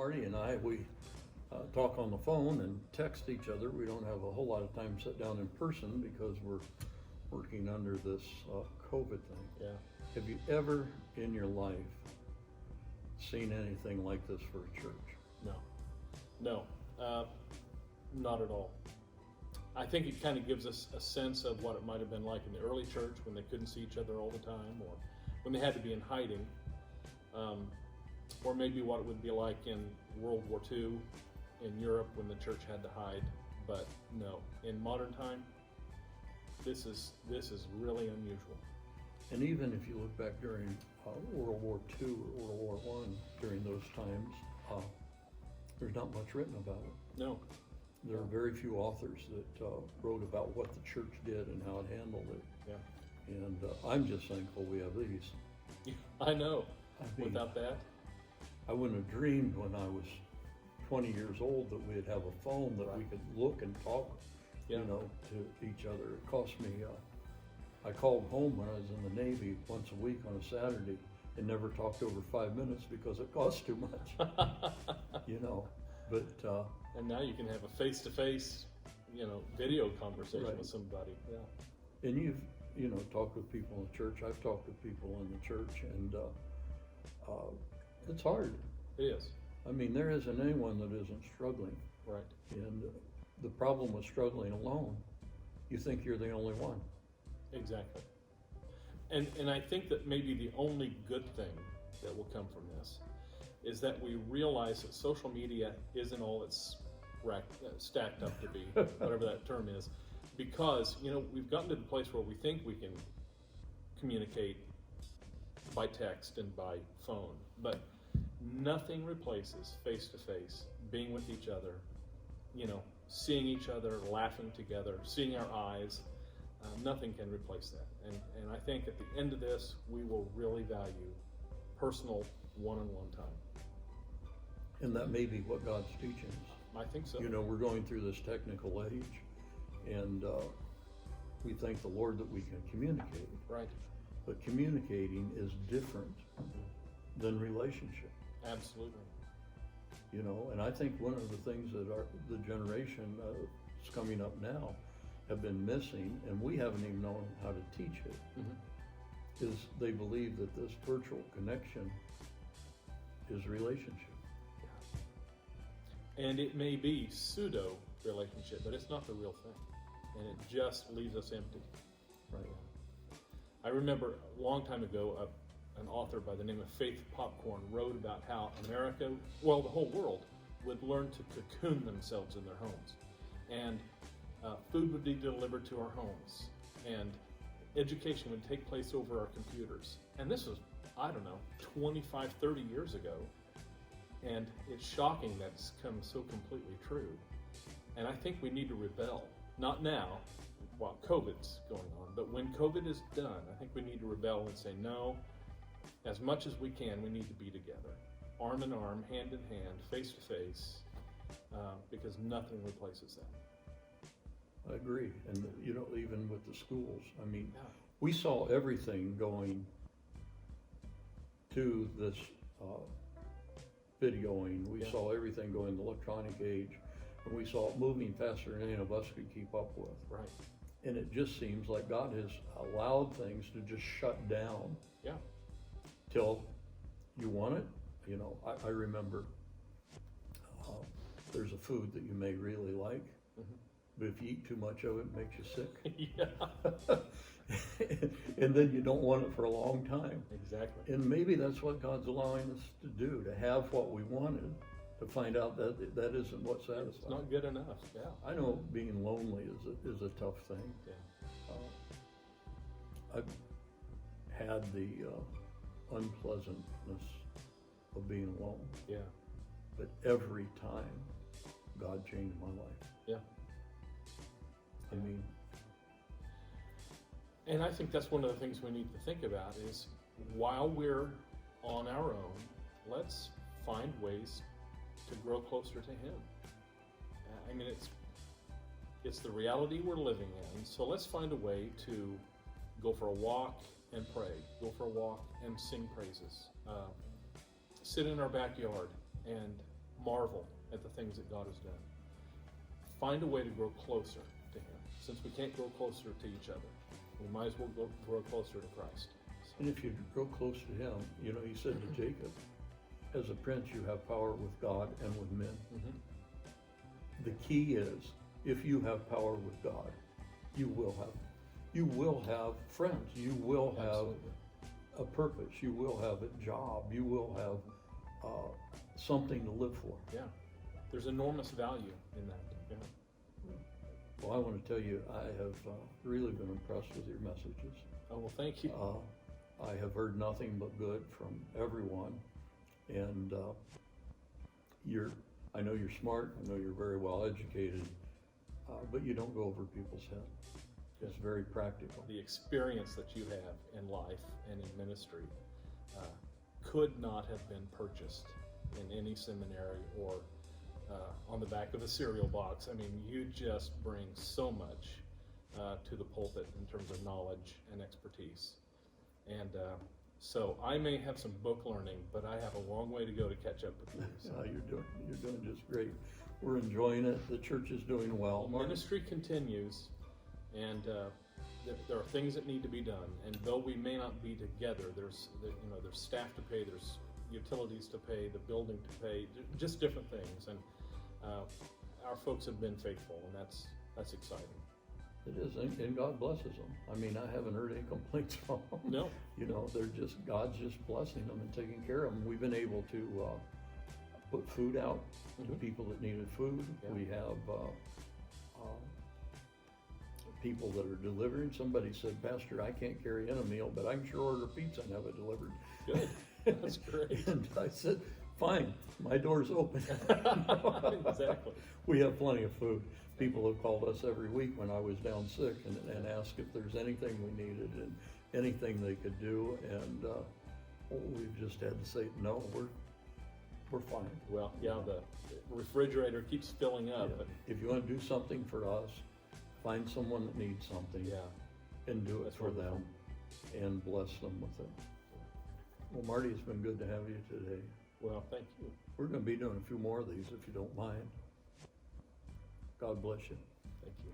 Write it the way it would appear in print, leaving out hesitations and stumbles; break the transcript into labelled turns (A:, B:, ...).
A: Marty and I, we talk on the phone and text each other. We don't have a whole lot of time to sit down in person because we're working under this COVID thing.
B: Yeah.
A: Have you ever in your life seen anything like this for a church?
B: No, not at all. I think it kind of gives us a sense of what it might have been like in the early church when they couldn't see each other all the time, or when they had to be in hiding, or maybe what it would be like in World War II in Europe when the church had to hide. But no, in modern time, this is really unusual.
A: And even if you look back during World War II or World War I, during those times, there's not much written about it.
B: No.
A: There are very few authors that wrote about what the church did and how it handled it.
B: Yeah.
A: And I'm just thankful we have these.
B: I know.
A: I mean,
B: Without that,
A: I wouldn't have dreamed when I was 20 years old that we'd have a phone that we could look and talk,
B: Yeah.
A: you know, to each other. It cost me, I called home when I was in the Navy once a week on a Saturday and never talked over 5 minutes because it cost too much, you know. But
B: and now you can have a face-to-face, video conversation
A: Right.
B: with somebody. Yeah.
A: and you've, talked with people in the church. I've talked with people in the church, and it's hard.
B: It is.
A: I mean, there isn't anyone that isn't struggling.
B: Right.
A: And the problem with struggling alone, you think you're the only one.
B: Exactly. And I think that maybe the only good thing that will come from this is that we realize that social media isn't all it's stacked up to be, whatever that term is, because, we've gotten to the place where we think we can communicate by text and by phone, but nothing replaces face-to-face, being with each other, seeing each other, laughing together, seeing our eyes. Nothing can replace that. And I think at the end of this, we will really value personal one-on-one time.
A: And that may be what God's teaching us.
B: I think so.
A: We're going through this technical age, and we thank the Lord that we can communicate.
B: Right.
A: But communicating is different than relationship.
B: Absolutely.
A: And I think one of the things that the generation that's coming up now have been missing, and we haven't even known how to teach it, is they believe that this virtual connection is relationship.
B: And it may be pseudo relationship, but it's not the real thing. And it just leaves us empty.
A: Right.
B: I remember a long time ago, an author by the name of Faith Popcorn wrote about how America, the whole world, would learn to cocoon themselves in their homes. And food would be delivered to our homes. And education would take place over our computers. And this was, 25, 30 years ago. And it's shocking that it's come so completely true. And I think we need to rebel. Not now, while COVID's going on, but when COVID is done, I think we need to rebel and say, no, as much as we can, we need to be together. Arm in arm, hand in hand, face to face, because nothing replaces that.
A: I agree. And, even with the schools, we saw everything going to this videoing. We saw everything going the electronic age, and we saw it moving faster than any of us could keep up with.
B: Right.
A: And it just seems like God has allowed things to just shut down.
B: Yeah.
A: Till you want it. I remember there's a food that you may really like, but if you eat too much of it, it makes you sick.
B: Yeah.
A: And then you don't want it for a long time.
B: Exactly.
A: And maybe that's what God's allowing us to do, to have what we wanted, to find out that that isn't what satisfies.
B: It's not good enough. Yeah.
A: I know being lonely is a tough thing.
B: Yeah.
A: I've had the unpleasantness of being alone.
B: Yeah.
A: But every time, God changed my life.
B: Yeah.
A: I mean,
B: and I think that's one of the things we need to think about is while we're on our own, let's find ways to grow closer to Him. It's the reality we're living in, so let's find a way to go for a walk and pray, go for a walk and sing praises, sit in our backyard and marvel at the things that God has done. Find a way to grow closer to Him. Since we can't grow closer to each other, we might as well grow closer to Christ.
A: And if you grow close to him, you know, he said to Jacob, as a prince you have power with God and with men.
B: Mm-hmm.
A: The key is, if you have power with God, you will have friends, you will have
B: Absolutely.
A: a purpose, you will have a job, you will have something to live for.
B: Yeah. There's enormous value in that. Yeah.
A: Well, I want to tell you, I have really been impressed with your messages.
B: Oh, well, thank you.
A: I have heard nothing but good from everyone, and I know you're smart, I know you're very well educated, but you don't go over people's head. It's very practical.
B: The experience that you have in life and in ministry could not have been purchased in any seminary or on the back of a cereal box. I mean, you just bring so much to the pulpit in terms of knowledge and expertise. And so I may have some book learning, but I have a long way to go to catch up with you. So.
A: You're doing just great. We're enjoying it. The church is doing well.
B: Ministry continues, and there are things that need to be done. And though we may not be together, there's staff to pay, there's utilities to pay, the building to pay, just different things. And our folks have been faithful, and that's exciting.
A: It is, and God blesses them. I mean, I haven't heard any complaints from them.
B: No.
A: You know, God's just blessing them and taking care of them. We've been able to put food out to people that needed food.
B: Yeah.
A: We have people that are delivering. Somebody said, Pastor, I can't carry in a meal, but I can sure order pizza and have it delivered.
B: Good. That's great.
A: And I said, fine, my door's open.
B: Exactly.
A: We have plenty of food. People have called us every week when I was down sick and asked if there's anything we needed and anything they could do. And we've just had to say, no, we're fine.
B: Well, yeah, the refrigerator keeps filling up.
A: Yeah.
B: But
A: If you want to do something for us, find someone that needs something and do it
B: That's
A: for
B: wonderful.
A: them and bless them with it. Well, Marty, it's been good to have you today.
B: Well, thank you.
A: We're going to be doing a few more of these if you don't mind. God bless you.
B: Thank you.